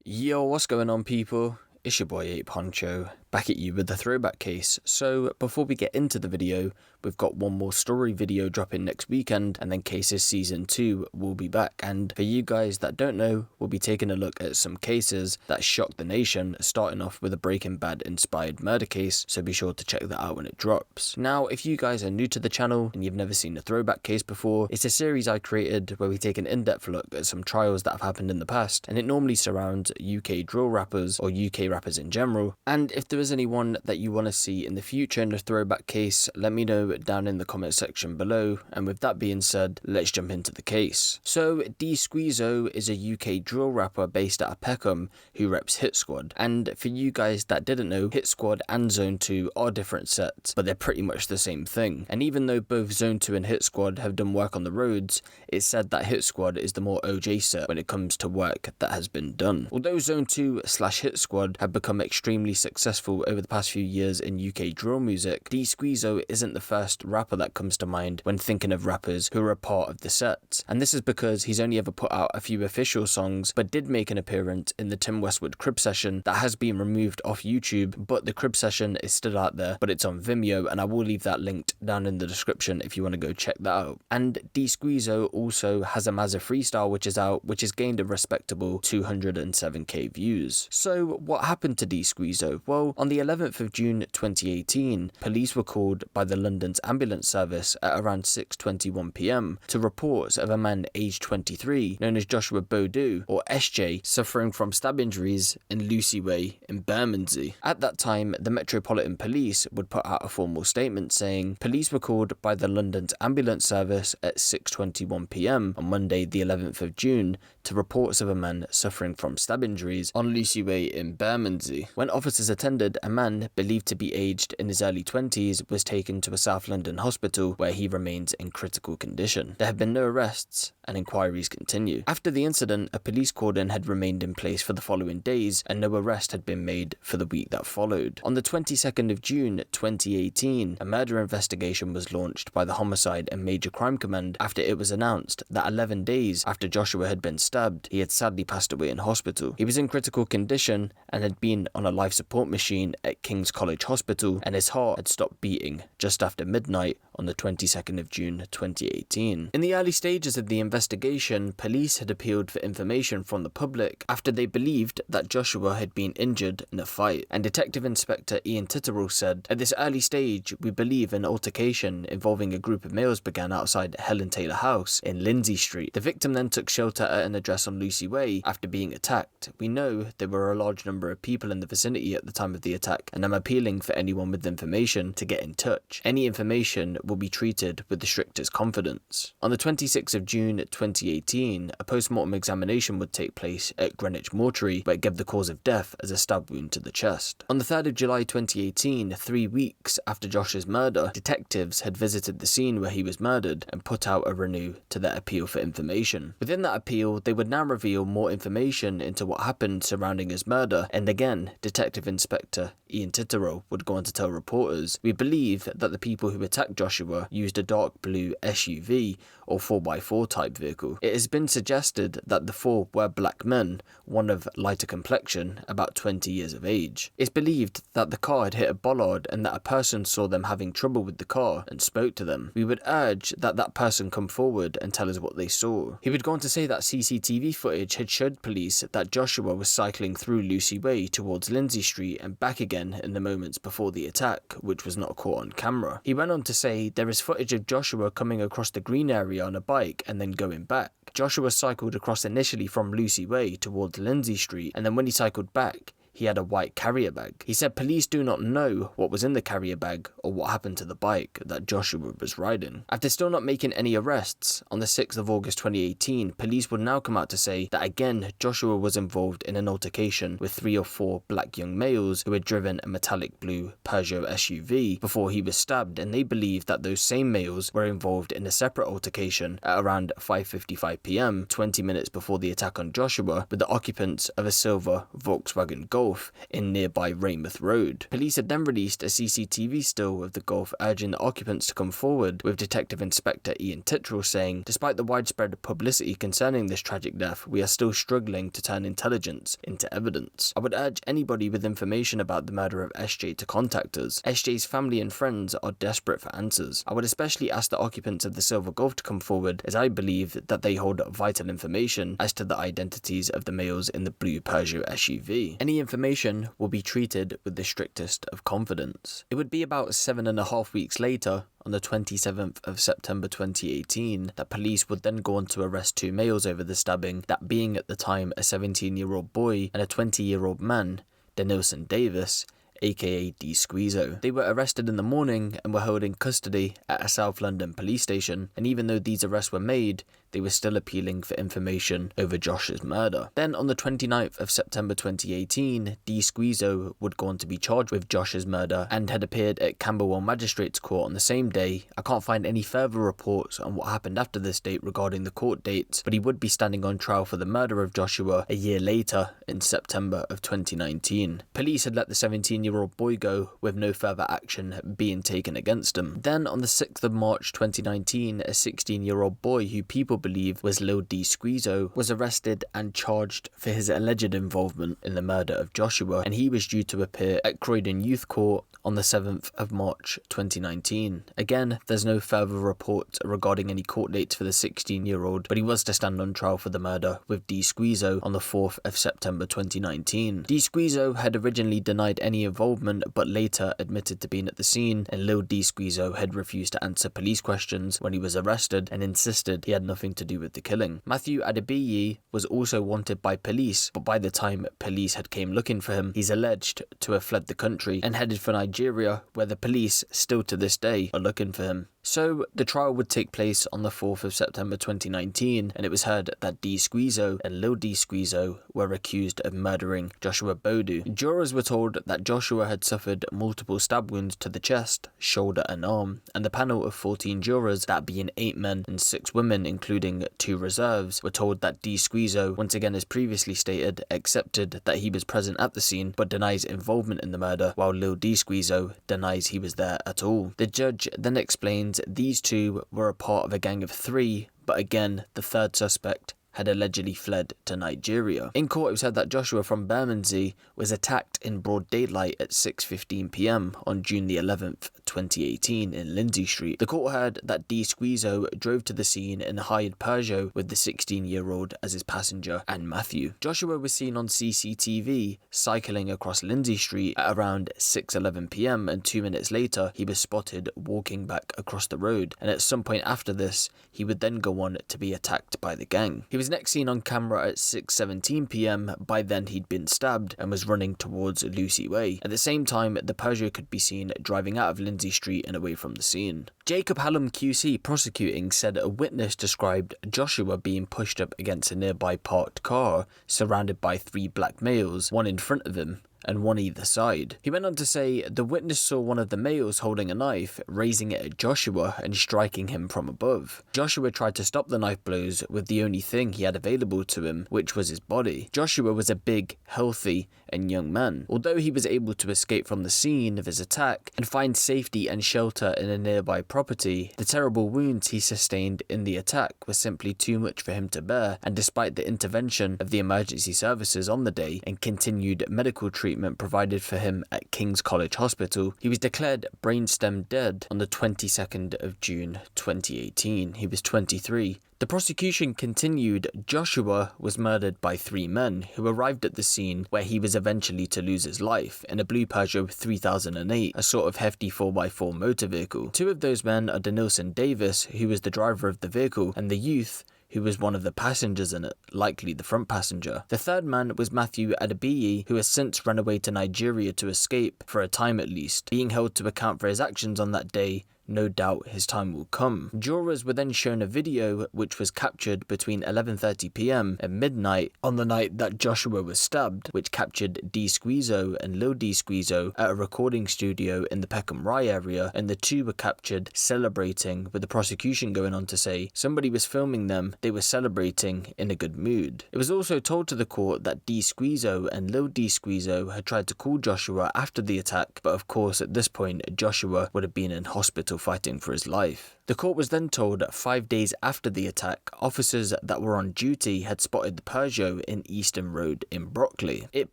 Yo, what's going on, people? It's your boy Ape Huncho, back at you with the throwback case. So before we get into the video, we've got one more story video dropping next weekend, and then Cases Season 2 will be back. And for you guys that don't know, we'll be taking a look at some cases that shocked the nation, starting off with a Breaking Bad inspired murder case, so be sure to check that out when it drops. Now, if you guys are new to the channel and you've never seen a throwback case before, it's a series I created where we take an in-depth look at some trials that have happened in the past, and it normally surrounds UK drill rappers or UK rappers in general. And if there is anyone that you want to see in the future in the throwback case, let me know down in the comment section below. And with that being said, let's jump into the case. So Squeezo is a UK drill rapper based out of Peckham who reps Hitsquad. And for you guys that didn't know, Hitsquad and Zone 2 are different sets, but they're pretty much the same thing. And even though both Zone 2 and Hitsquad have done work on the roads, it's said that Hitsquad is the more OJ set when it comes to work that has been done. Although Zone 2 / Hitsquad have become extremely successful over the past few years in UK drill music, Squeezo isn't the first rapper that comes to mind when thinking of rappers who are a part of the set. And this is because he's only ever put out a few official songs, but did make an appearance in the Tim Westwood Crib session that has been removed off YouTube, but the Crib session is still out there, but it's on Vimeo, and I will leave that linked down in the description if you want to go check that out. And Squeezo also has a Mazza freestyle which is out, which has gained a respectable 207k views. So what happened to Squeezo? Well, on the 11th of June 2018, police were called by the London's ambulance service at around 6:21 PM to reports of a man aged 23 known as Joshua Boadu, or SJ, suffering from stab injuries in Lucy Way in Bermondsey. At that time, the Metropolitan Police would put out a formal statement saying police were called by the London's ambulance service at 6:21 PM on Monday the 11th of June to reports of a man suffering from stab injuries on Lucy Way in Bermondsey. When officers attended, a man believed to be aged in his early 20s was taken to a South London hospital where he remains in critical condition. There have been no arrests and inquiries continue. After the incident, a police cordon had remained in place for the following days and no arrest had been made for the week that followed. On the 22nd of June 2018, a murder investigation was launched by the Homicide and Major Crime Command after it was announced that 11 days after Joshua had been stabbed, he had sadly passed away in hospital. He was in critical condition and had been on a life support machine at King's College Hospital, and his heart had stopped beating just after midnight on the 22nd of June 2018. In the early stages of the investigation, police had appealed for information from the public after they believed that Joshua had been injured in a fight, and Detective Inspector Ian Titterell said, "At this early stage, we believe an altercation involving a group of males began outside Helen Taylor House in Lindsay Street. The victim then took shelter at an address on Lucy Way after being attacked. We know there were a large number of people in the vicinity at the time of the attack, and I'm appealing for anyone with information to get in touch. Any information will be treated with the strictest confidence." On the 26th of June 2018, a post-mortem examination would take place at Greenwich Mortuary, where it gave the cause of death as a stab wound to the chest. On the 3rd of July 2018, 3 weeks after Josh's murder, detectives had visited the scene where he was murdered and put out a renew to their appeal for information. Within that appeal, they would now reveal more information into what happened surrounding his murder, and again, Detective Inspector Ian Titterell would go on to tell reporters, "We believe that the people who attacked Joshua used a dark blue SUV or 4x4 type vehicle. It has been suggested that the four were black men, one of lighter complexion, about 20 years of age. It's believed that the car had hit a bollard and that a person saw them having trouble with the car and spoke to them. We would urge that that person come forward and tell us what they saw." He would go on to say that CCTV footage had showed police that Joshua was cycling through Lucy Way towards Lindsay Street and back again in the moments before the attack, which was not caught on camera. He went on to say there is footage of Joshua coming across the green area on a bike and then going back. Joshua cycled across initially from Lucy Way towards Lindsay Street, and then when he cycled back, he had a white carrier bag. He said police do not know what was in the carrier bag or what happened to the bike that Joshua was riding. After still not making any arrests, on the 6th of August 2018, police would now come out to say that again Joshua was involved in an altercation with 3 or 4 black young males who had driven a metallic blue Peugeot SUV before he was stabbed, and they believe that those same males were involved in a separate altercation at around 5:55 PM, 20 minutes before the attack on Joshua, with the occupants of a silver Volkswagen Golf Golf in nearby Weymouth Road. Police had then released a CCTV still of the Golf urging the occupants to come forward, with Detective Inspector Ian Tittrell saying, "Despite the widespread publicity concerning this tragic death, we are still struggling to turn intelligence into evidence. I would urge anybody with information about the murder of SJ to contact us. SJ's family and friends are desperate for answers. I would especially ask the occupants of the silver Golf to come forward, as I believe that they hold vital information as to the identities of the males in the blue Peugeot SUV. Any information will be treated with the strictest of confidence." It would be about 7.5 weeks later, on the 27th of September 2018, that police would then go on to arrest two males over the stabbing, that being at the time a 17-year-old boy and a 20-year-old man, Denilson Davis, aka Squeezo. They were arrested in the morning and were held in custody at a South London police station, and even though these arrests were made, they were still appealing for information over Josh's murder. Then on the 29th of September 2018, Squeezo would go on to be charged with Josh's murder and had appeared at Camberwell Magistrates Court on the same day. I can't find any further reports on what happened after this date regarding the court dates, but he would be standing on trial for the murder of Joshua a year later in September of 2019. Police had let the 17-year-old boy go, with no further action being taken against him. Then on the 6th of March 2019, a 16-year-old boy who people believe was Lil Squeezo was arrested and charged for his alleged involvement in the murder of Joshua, and he was due to appear at Croydon Youth Court on the 7th of March 2019. Again, there's no further reports regarding any court dates for the 16-year-old, but he was to stand on trial for the murder with Squeezo on the 4th of September 2019. Squeezo had originally denied any involvement, but later admitted to being at the scene, and Lil Squeezo had refused to answer police questions when he was arrested and insisted he had nothing to do with the killing. Matthew Adebiyi was also wanted by police, but by the time police had came looking for him, he's alleged to have fled the country and headed for Nigeria, where the police still to this day are looking for him. So the trial would take place on the 4th of September 2019, and it was heard that Squeezo and Lil Squeezo were accused of murdering Joshua Boadu. Jurors were told that Joshua had suffered multiple stab wounds to the chest, shoulder and arm, and the panel of 14 jurors, that being 8 men and 6 women including 2 reserves, were told that Squeezo, once again as previously stated, accepted that he was present at the scene but denies involvement in the murder, while Lil Squeezo denies he was there at all. The judge then explains these two were a part of a gang of 3, but again, the third suspect had allegedly fled to Nigeria. In court, it was said that Joshua from Bermondsey was attacked in broad daylight at 6:15 p.m. on June the 11th, 2018 in Lindsay Street. The court heard that Squeezo drove to the scene in a hired Peugeot with the 16-year-old as his passenger and Matthew. Joshua was seen on CCTV cycling across Lindsay Street at around 6:11 p.m. and 2 minutes later he was spotted walking back across the road, and at some point after this he would then go on to be attacked by the gang. He was next seen on camera at 6:17 p.m. By then he'd been stabbed and was running towards Lucy Way. At the same time, the Peugeot could be seen driving out of Lindsay Street and away from the scene. Jacob Hallam QC prosecuting said a witness described Joshua being pushed up against a nearby parked car surrounded by 3 black males, one in front of him and one either side. He went on to say the witness saw one of the males holding a knife, raising it at Joshua and striking him from above. Joshua tried to stop the knife blows with the only thing he had available to him, which was his body. Joshua was a big, healthy and young man. Although he was able to escape from the scene of his attack and find safety and shelter in a nearby property, the terrible wounds he sustained in the attack were simply too much for him to bear, and despite the intervention of the emergency services on the day and continued medical treatment provided for him at King's College Hospital, he was declared brainstem dead on the 22nd of June 2018. He was 23. The prosecution continued Joshua was murdered by 3 men who arrived at the scene where he was eventually to lose his life in a blue Peugeot 3008, a sort of hefty 4x4 motor vehicle. 2 of those men are Denilson Davis, who was the driver of the vehicle, and the youth who was one of the passengers in it, likely the front passenger. The third man was Matthew Adebiyi, who has since run away to Nigeria to escape, for a time at least, being held to account for his actions on that day no doubt his time will come. Jurors were then shown a video which was captured between 11:30 p.m. and midnight on the night that Joshua was stabbed, which captured D Squeezo and Lil D Squeezo at a recording studio in the Peckham Rye area, and the two were captured celebrating, with the prosecution going on to say somebody was filming them, they were celebrating in a good mood. It was also told to the court that D Squeezo and Lil D Squeezo had tried to call Joshua after the attack, but of course at this point Joshua would have been in hospital fighting for his life. The court was then told that 5 days after the attack, officers that were on duty had spotted the Peugeot in Easton Road in Brockley. It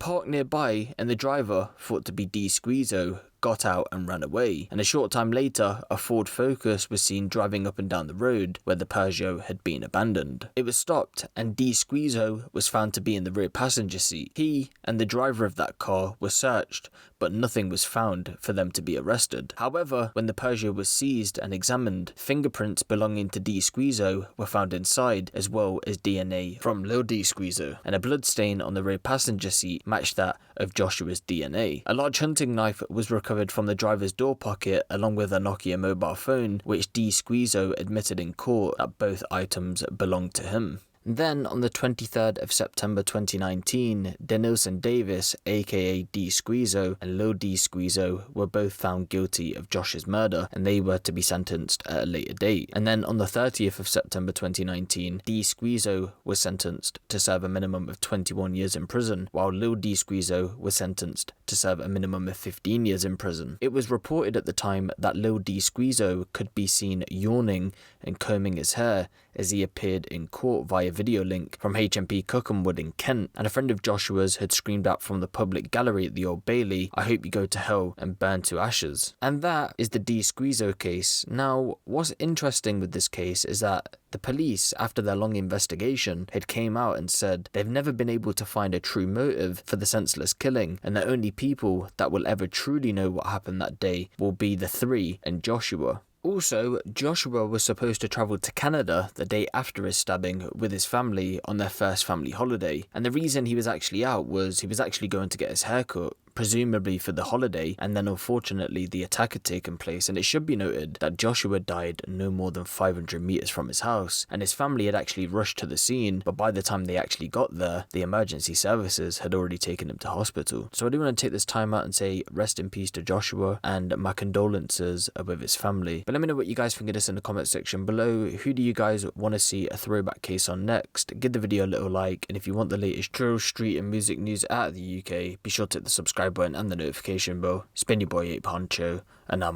parked nearby, and the driver, thought to be D Squeezo, got out and ran away, and a short time later a Ford Focus was seen driving up and down the road where the Peugeot had been abandoned. It was stopped and D Squeezo was found to be in the rear passenger seat. He and the driver of that car were searched, but nothing was found for them to be arrested. However, when the Peugeot was seized and examined, fingerprints belonging to D Squeezo were found inside, as well as DNA from Lil D Squeezo, and a bloodstain on the rear passenger seat matched that of Joshua's DNA. A large hunting knife was recovered from the driver's door pocket, along with a Nokia mobile phone, which D Squeezo admitted in court that both items belonged to him. Then, on the 23rd of September 2019, Denilson Davis, aka D Squeezo, and Lil D Squeezo were both found guilty of Josh's murder, and they were to be sentenced at a later date. And then on the 30th of September 2019, D Squeezo was sentenced to serve a minimum of 21 years in prison, while Lil D Squeezo was sentenced to serve a minimum of 15 years in prison. It was reported at the time that Lil D Squeezo could be seen yawning and combing his hair as he appeared in court via video link from HMP Cookham in Kent, and a friend of Joshua's had screamed out from the public gallery at the Old Bailey, "I hope you go to hell and burn to ashes." And that is the D Squeezo case. Now, what's interesting with this case is that the police, after their long investigation, had came out and said they've never been able to find a true motive for the senseless killing, and the only people that will ever truly know what happened that day will be the three and Joshua. Also, Joshua was supposed to travel to Canada the day after his stabbing with his family on their first family holiday, and the reason he was actually out was he was actually going to get his hair cut, presumably for the holiday, and then unfortunately the attack had taken place. And it should be noted that Joshua died no more than 500 meters from his house, and his family had actually rushed to the scene, but by the time they actually got there, the emergency services had already taken him to hospital. So I do want to take this time out and say rest in peace to Joshua, and my condolences are with his family. But let me know what you guys think of this in the comment section below. Who do you guys want to see a throwback case on next? Give the video a little like, and if you want the latest drill, street and music news out of the UK, be sure to hit the subscribe button and the notification bell. It's been your boy Huncho, and I'm